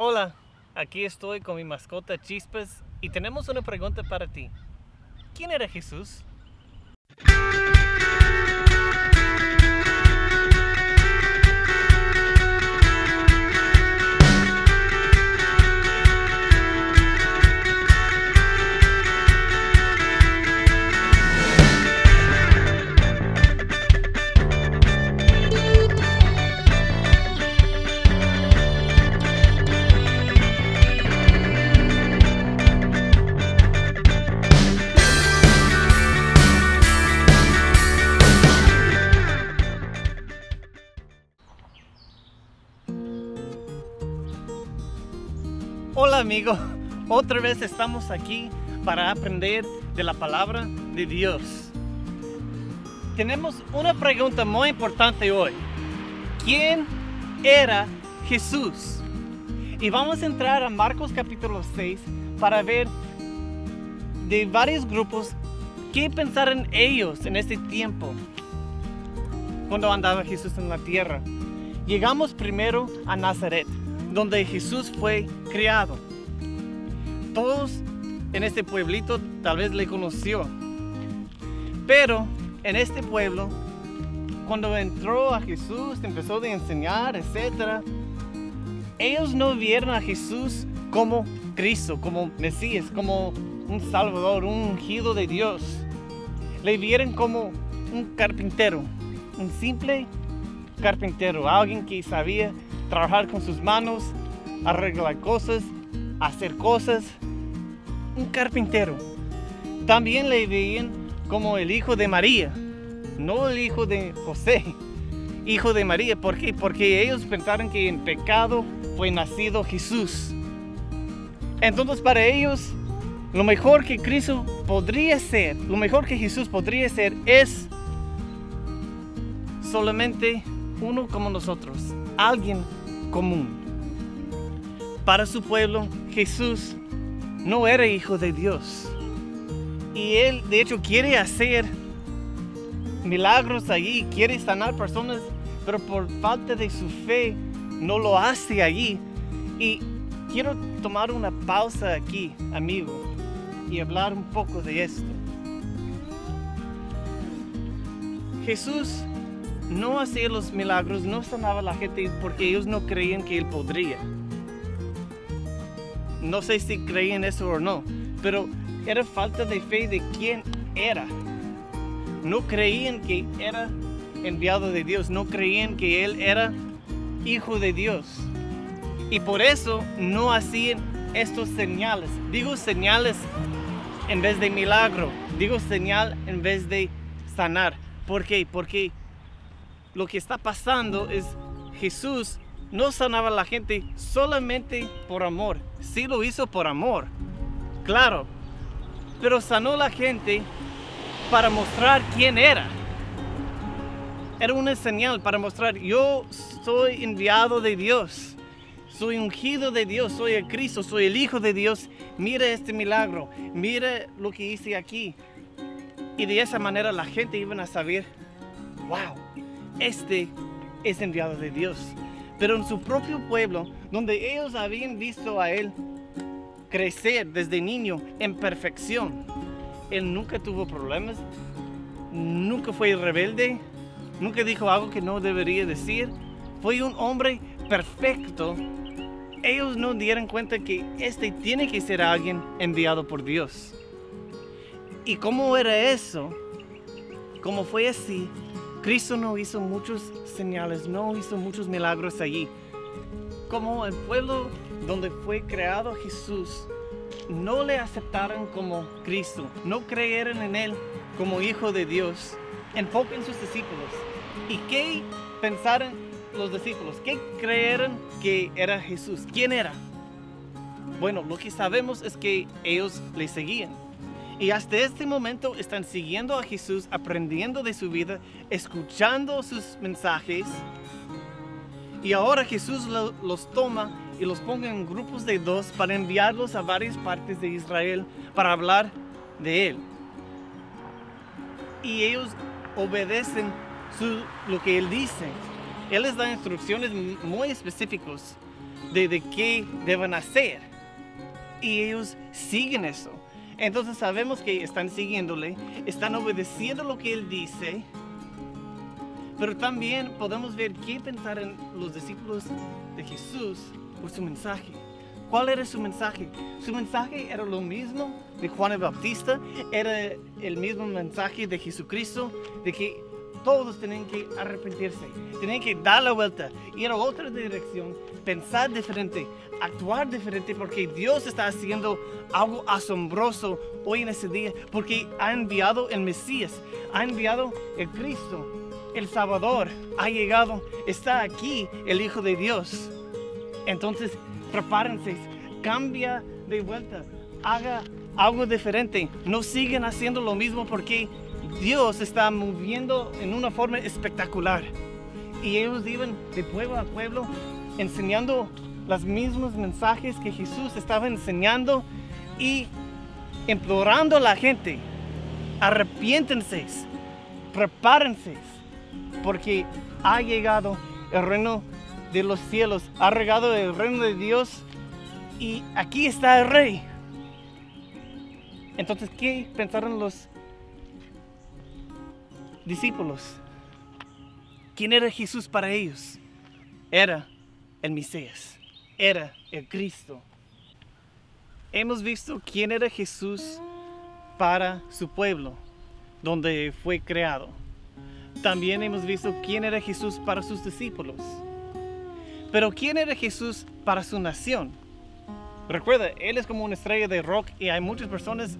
Hola, aquí estoy con mi mascota Chispas y tenemos una pregunta para ti. ¿Quién era Jesús? Hola amigo, otra vez estamos aquí para aprender de la palabra de Dios. Tenemos una pregunta muy importante hoy. ¿Quién era Jesús? Y vamos a entrar a Marcos capítulo 6 para ver de varios grupos qué pensaron ellos en este tiempo cuando andaba Jesús en la tierra. Llegamos primero a Nazaret, donde Jesús fue criado. Todos en este pueblito tal vez le conoció. Pero en este pueblo, cuando entró a Jesús, empezó a enseñar, etc., ellos no vieron a Jesús como Cristo, como Mesías, como un Salvador, un ungido de Dios. Le vieron como un carpintero, un simple carpintero, alguien que sabía trabajar con sus manos, arreglar cosas, hacer cosas. Un carpintero. También le veían como el hijo de María, no el hijo de José, hijo de María. ¿Por qué? Porque ellos pensaron que en pecado fue nacido Jesús. Entonces para ellos, lo mejor que Cristo podría ser, lo mejor que Jesús podría ser es solamente uno como nosotros, alguien común. Para su pueblo, Jesús no era hijo de Dios. Y Él, de hecho, quiere hacer milagros allí, quiere sanar personas, pero por falta de su fe no lo hace allí. Y quiero tomar una pausa aquí, amigo, y hablar un poco de esto. Jesús no hacía los milagros, no sanaba a la gente porque ellos no creían que Él podría. No sé si creían eso o no, pero era falta de fe de quién era. No creían que era enviado de Dios, no creían que Él era hijo de Dios. Y por eso no hacían estos señales. Digo señales en vez de milagro, digo señal en vez de sanar. ¿Por qué? Porque lo que está pasando es Jesús no sanaba a la gente solamente por amor. Sí lo hizo por amor, claro, pero sanó a la gente para mostrar quién era. Era una señal para mostrar: yo soy enviado de Dios, soy ungido de Dios, soy el Cristo, soy el Hijo de Dios. Mira este milagro, mira lo que hice aquí. Y de esa manera la gente iba a saber: wow, este es enviado de Dios. Pero en su propio pueblo, donde ellos habían visto a Él crecer desde niño en perfección, Él nunca tuvo problemas, nunca fue rebelde, nunca dijo algo que no debería decir. Fue un hombre perfecto. Ellos no dieron cuenta que este tiene que ser alguien enviado por Dios. ¿Y cómo era eso? ¿Cómo fue así? Cristo no hizo muchos señales, no hizo muchos milagros allí. Como el pueblo donde fue creado Jesús, no le aceptaron como Cristo, no creyeron en Él como Hijo de Dios. Enfoquen sus discípulos. ¿Y qué pensaron los discípulos? ¿Qué creyeron que era Jesús? ¿Quién era? Bueno, lo que sabemos es que ellos le seguían. Y hasta este momento están siguiendo a Jesús, aprendiendo de su vida, escuchando sus mensajes. Y ahora Jesús los toma y los pone en grupos de 2 para enviarlos a varias partes de Israel para hablar de Él. Y ellos obedecen lo que Él dice. Él les da instrucciones muy específicas. de qué deben hacer. Y ellos siguen eso. Entonces sabemos que están siguiéndole, están obedeciendo lo que Él dice. Pero también podemos ver qué pensaron los discípulos de Jesús por su mensaje. ¿Cuál era su mensaje? Su mensaje era lo mismo de Juan el Bautista, era el mismo mensaje de Jesucristo, de que todos tenían que arrepentirse, tenían que dar la vuelta, ir a otra dirección, pensar diferente, actuar diferente, porque Dios está haciendo algo asombroso hoy en ese día, porque ha enviado el Mesías, ha enviado el Cristo, el Salvador, ha llegado, está aquí el Hijo de Dios. Entonces, prepárense, cambia de vuelta, haga algo diferente, no sigan haciendo lo mismo porque Dios está moviendo en una forma espectacular. Y ellos iban de pueblo a pueblo enseñando los mismos mensajes que Jesús estaba enseñando y implorando a la gente, arrepiéntense, prepárense, porque ha llegado el reino de los cielos, ha llegado el reino de Dios y aquí está el rey. Entonces, ¿qué pensaron los discípulos? ¿Quién era Jesús para ellos? Era el Mesías, era el Cristo. Hemos visto quién era Jesús para su pueblo, donde fue creado. También hemos visto quién era Jesús para sus discípulos. Pero ¿quién era Jesús para su nación? Recuerda, Él es como una estrella de rock y hay muchas personas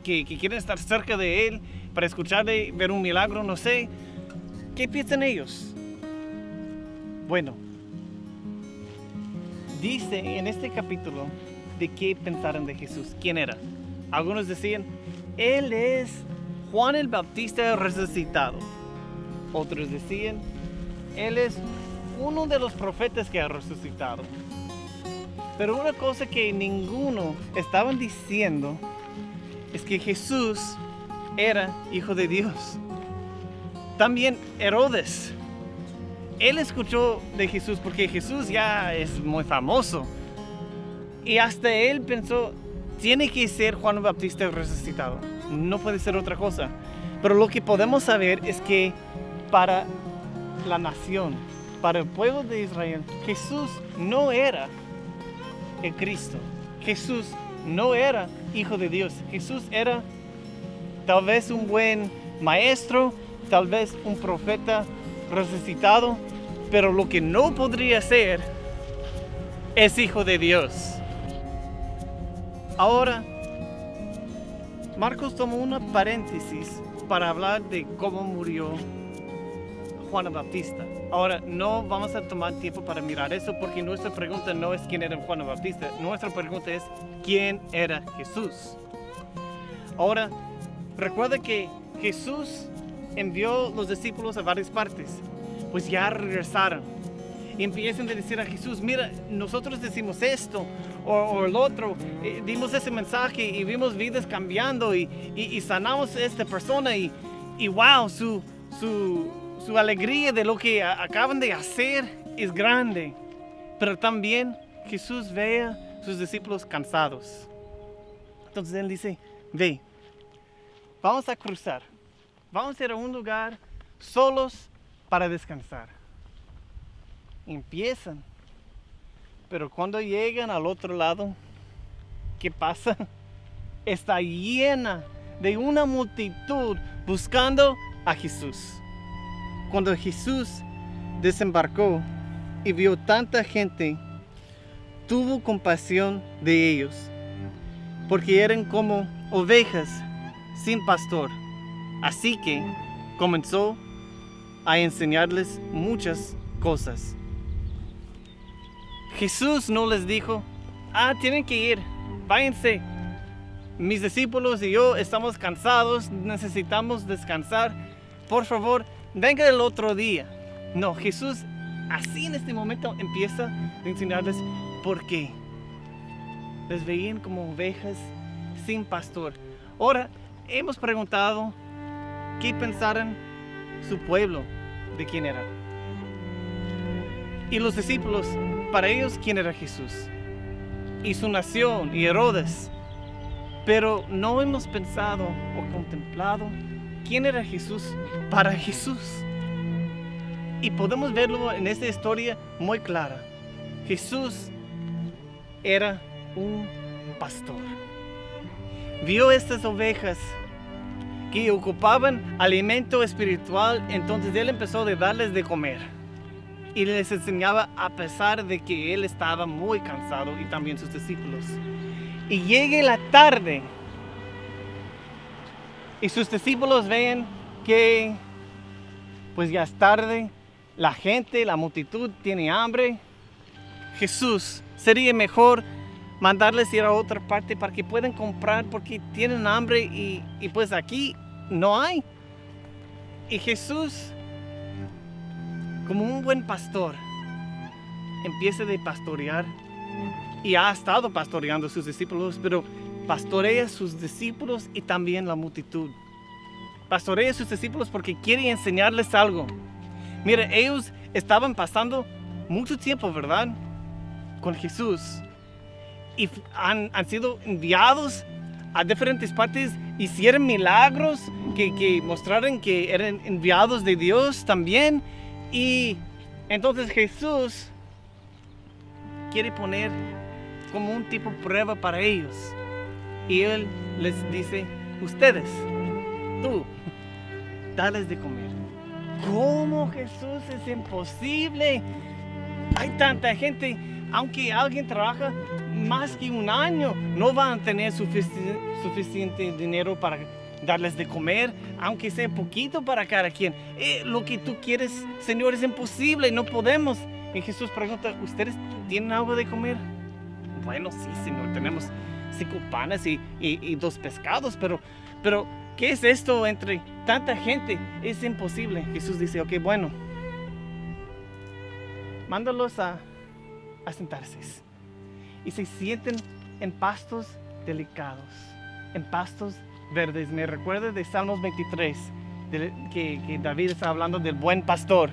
que quieren estar cerca de Él para escucharle, ver un milagro, no sé. ¿Qué piensan ellos? Bueno, dice en este capítulo de qué pensaron de Jesús. ¿Quién era? Algunos decían, Él es Juan el Bautista resucitado. Otros decían, Él es uno de los profetas que ha resucitado. Pero una cosa que ninguno estaban diciendo es que Jesús era Hijo de Dios. También Herodes, él escuchó de Jesús porque Jesús ya es muy famoso. Y hasta él pensó, tiene que ser Juan el Bautista resucitado. No puede ser otra cosa. Pero lo que podemos saber es que para la nación, para el pueblo de Israel, Jesús no era el Cristo. Jesús no era Hijo de Dios. Jesús era tal vez un buen maestro, tal vez un profeta resucitado, pero lo que no podría ser es Hijo de Dios. Ahora, Marcos tomó una paréntesis para hablar de cómo murió Juan el Bautista. Ahora, no vamos a tomar tiempo para mirar eso porque nuestra pregunta no es quién era Juan el Bautista. Nuestra pregunta es quién era Jesús. Ahora, recuerda que Jesús envió los discípulos a varias partes. Pues ya regresaron. Y empiezan a decir a Jesús, mira, nosotros decimos esto o el otro. Dimos ese mensaje y vimos vidas cambiando y sanamos a esta persona y wow, su alegría de lo que acaban de hacer es grande. Pero también Jesús ve a sus discípulos cansados. Entonces Él dice, ve, vamos a cruzar. Vamos a ir a un lugar solos para descansar. Empiezan. Pero cuando llegan al otro lado, ¿qué pasa? Está llena de una multitud buscando a Jesús. Cuando Jesús desembarcó y vio tanta gente, tuvo compasión de ellos, porque eran como ovejas sin pastor. Así que comenzó a enseñarles muchas cosas. Jesús no les dijo, tienen que ir, váyanse. Mis discípulos y yo estamos cansados, necesitamos descansar. Por favor, venga el otro día. No, Jesús así en este momento empieza a enseñarles por qué. Les veían como ovejas sin pastor. Ahora, hemos preguntado qué pensaron su pueblo de quién era. Y los discípulos para ellos quién era Jesús y su nación y Herodes. Pero no hemos pensado o contemplado quién era Jesús para Jesús. Y podemos verlo en esta historia muy clara. Jesús era un pastor. Vio estas ovejas que ocupaban alimento espiritual, entonces Él empezó a darles de comer. Y les enseñaba a pesar de que Él estaba muy cansado y también sus discípulos. Y llega la tarde y sus discípulos ven que pues ya es tarde, la gente, la multitud tiene hambre. Jesús, sería mejor mandarles ir a otra parte para que puedan comprar porque tienen hambre y pues aquí no hay. Y Jesús, como un buen pastor, empieza a pastorear y ha estado pastoreando a sus discípulos, pero pastorea a sus discípulos y también la multitud. Pastorea a sus discípulos porque quiere enseñarles algo. Mira, ellos estaban pasando mucho tiempo, ¿verdad?, con Jesús. Y han sido enviados a diferentes partes, hicieron milagros que mostraron que eran enviados de Dios también. Y entonces Jesús quiere poner como un tipo de prueba para ellos. Y Él les dice, ustedes, tú, dales de comer. ¿Cómo, Jesús? Es imposible. Hay tanta gente, aunque alguien trabaja más que un año, no van a tener suficiente dinero para darles de comer, aunque sea poquito para cada quien. Lo que tú quieres, Señor, es imposible, no podemos. Y Jesús pregunta, ¿ustedes tienen algo de comer? Bueno, sí, Señor, tenemos 5 panes y 2 pescados, pero ¿qué es esto entre tanta gente? Es imposible. Jesús dice, ok, bueno, mándalos a sentarse. Y se sienten en pastos delicados, en pastos verdes. Me recuerda de Salmos 23, que David está hablando del buen pastor.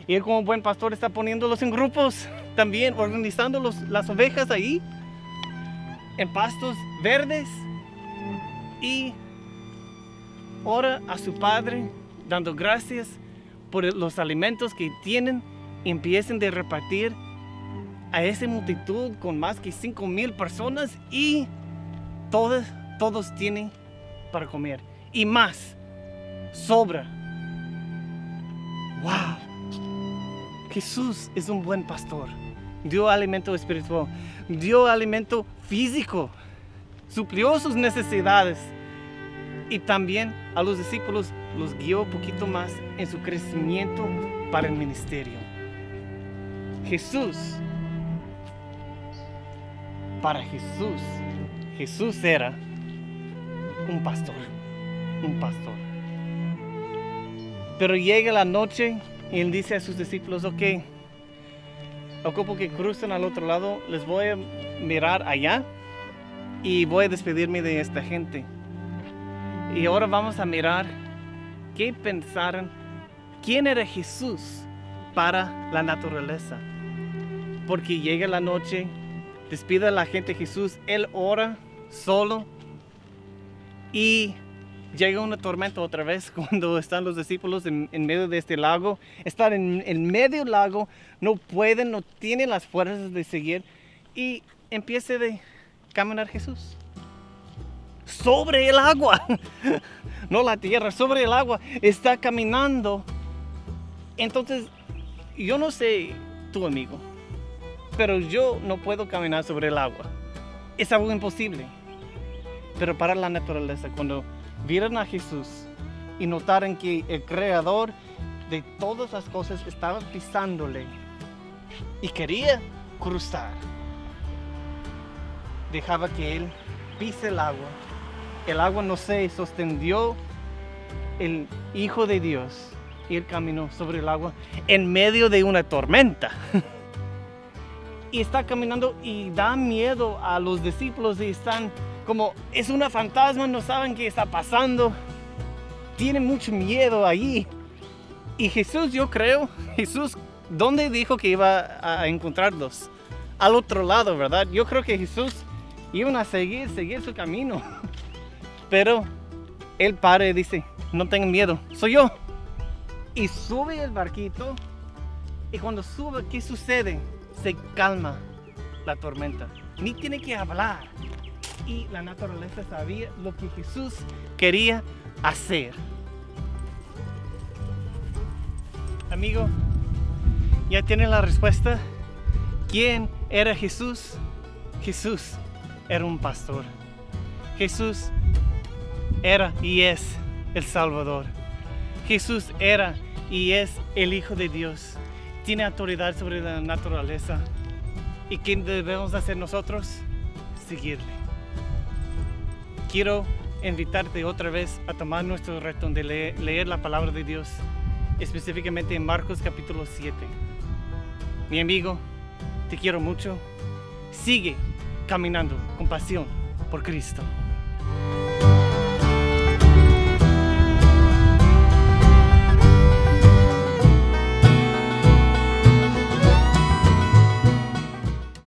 Y él como buen pastor está poniéndolos en grupos también, organizando las ovejas ahí, en pastos verdes. Y ora a su Padre, dando gracias por los alimentos que tienen, y empiecen a repartir a esa multitud con más que 5,000 personas, y todos tienen para comer y más, sobra. ¡Wow! Jesús es un buen pastor. Dio alimento espiritual, dio alimento físico, suplió sus necesidades, y también a los discípulos los guió un poquito más en su crecimiento para el ministerio. Para Jesús era un pastor. Pero llega la noche y Él dice a sus discípulos, ok, ocupo que crucen al otro lado, les voy a mirar allá y voy a despedirme de esta gente. Y ahora vamos a mirar qué pensaron, quién era Jesús para la naturaleza. Porque llega la noche, despide a la gente Jesús, Él ora solo y llega una tormenta otra vez cuando están los discípulos en medio de este lago. Están en medio del lago, no pueden, no tienen las fuerzas de seguir, y empieza a caminar Jesús sobre el agua. No la tierra, sobre el agua. Está caminando. Entonces, yo no sé tu amigo, pero yo no puedo caminar sobre el agua. Es algo imposible. Pero para la naturaleza, cuando vieron a Jesús y notaron que el creador de todas las cosas estaba pisándole y quería cruzar, dejaba que Él pise el agua. El agua no se sostendió, el Hijo de Dios, y Él caminó sobre el agua en medio de una tormenta. Y está caminando y da miedo a los discípulos, y están como, es una fantasma, no saben qué está pasando. Tienen mucho miedo ahí. Y Jesús, yo creo, Jesús ¿Dónde dijo que iba a encontrarlos? Al otro lado, ¿verdad? Yo creo que Jesús iba a seguir su camino. Pero Él para y dice, no tengan miedo, soy yo. Y sube el barquito. Y cuando sube, ¿qué sucede? Se calma la tormenta. Ni tiene que hablar. Y la naturaleza sabía lo que Jesús quería hacer. Amigo, ¿ya tiene la respuesta? ¿Quién era Jesús? Jesús era un pastor. Jesús era y es el Salvador. Jesús era y es el Hijo de Dios. Tiene autoridad sobre la naturaleza. ¿Y qué debemos hacer nosotros? Seguirle. Quiero invitarte otra vez a tomar nuestro reto de leer la palabra de Dios, específicamente en Marcos capítulo 7. Mi amigo, te quiero mucho. Sigue caminando con pasión por Cristo.